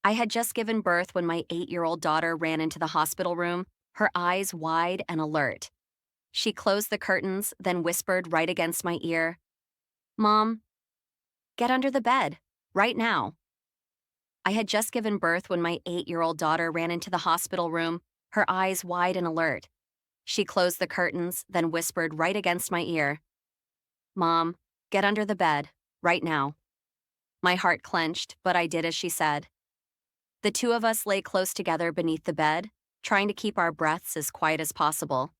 I had just given birth when my 8-year-old daughter ran into the hospital room, her eyes wide and alert. She closed the curtains, then whispered right against my ear, "Mom, get under the bed, right now." I had just given birth when my 8-year-old daughter ran into the hospital room, her eyes wide and alert. She closed the curtains, then whispered right against my ear, "Mom, get under the bed, right now." My heart clenched, but I did as she said. The two of us lay close together beneath the bed, trying to keep our breaths as quiet as possible.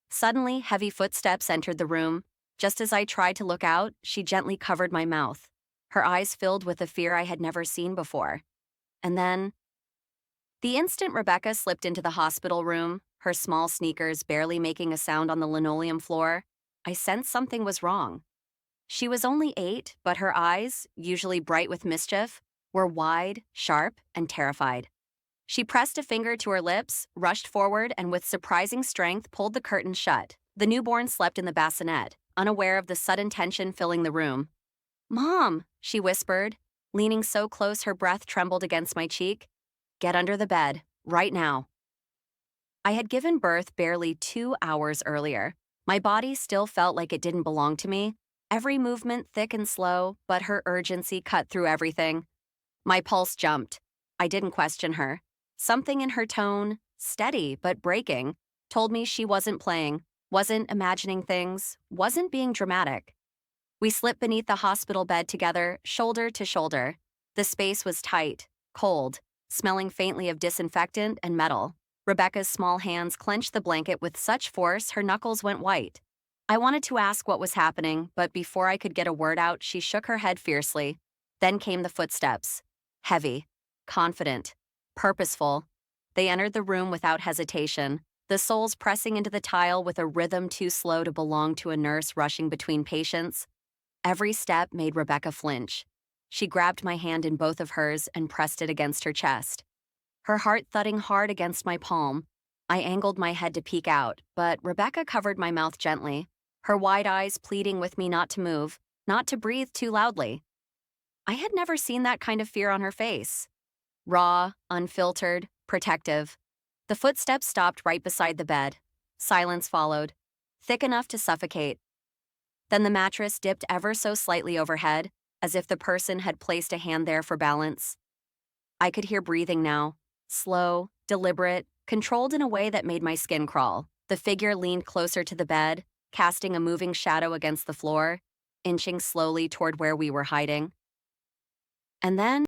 Suddenly, heavy footsteps entered the room. Just as I tried to look out, she gently covered my mouth. Her eyes filled with a fear I had never seen before. And then, the instant Rebecca slipped into the hospital room, her small sneakers barely making a sound on the linoleum floor, I sensed something was wrong. She was only 8, but her eyes, usually bright with mischief, were wide, sharp, and terrified. She pressed a finger to her lips, rushed forward, and with surprising strength pulled the curtain shut. The newborn slept in the bassinet, unaware of the sudden tension filling the room. "Mom," she whispered, leaning so close her breath trembled against my cheek. "Get under the bed, right now." I had given birth barely 2 hours earlier. My body still felt like it didn't belong to me. Every movement thick and slow, but her urgency cut through everything. My pulse jumped. I didn't question her. Something in her tone, steady but breaking, told me she wasn't playing, wasn't imagining things, wasn't being dramatic. We slipped beneath the hospital bed together, shoulder to shoulder. The space was tight, cold, smelling faintly of disinfectant and metal. Rebecca's small hands clenched the blanket with such force her knuckles went white. I wanted to ask what was happening, but before I could get a word out, she shook her head fiercely. Then came the footsteps. Heavy, confident, purposeful. They entered the room without hesitation, the soles pressing into the tile with a rhythm too slow to belong to a nurse rushing between patients. Every step made Rebecca flinch. She grabbed my hand in both of hers and pressed it against her chest. Her heart thudding hard against my palm. I angled my head to peek out, but Rebecca covered my mouth gently, her wide eyes pleading with me not to move, not to breathe too loudly. I had never seen that kind of fear on her face. Raw, unfiltered, protective. The footsteps stopped right beside the bed. Silence followed, thick enough to suffocate. Then the mattress dipped ever so slightly overhead, as if the person had placed a hand there for balance. I could hear breathing now, slow, deliberate, controlled in a way that made my skin crawl. The figure leaned closer to the bed, casting a moving shadow against the floor, inching slowly toward where we were hiding. And then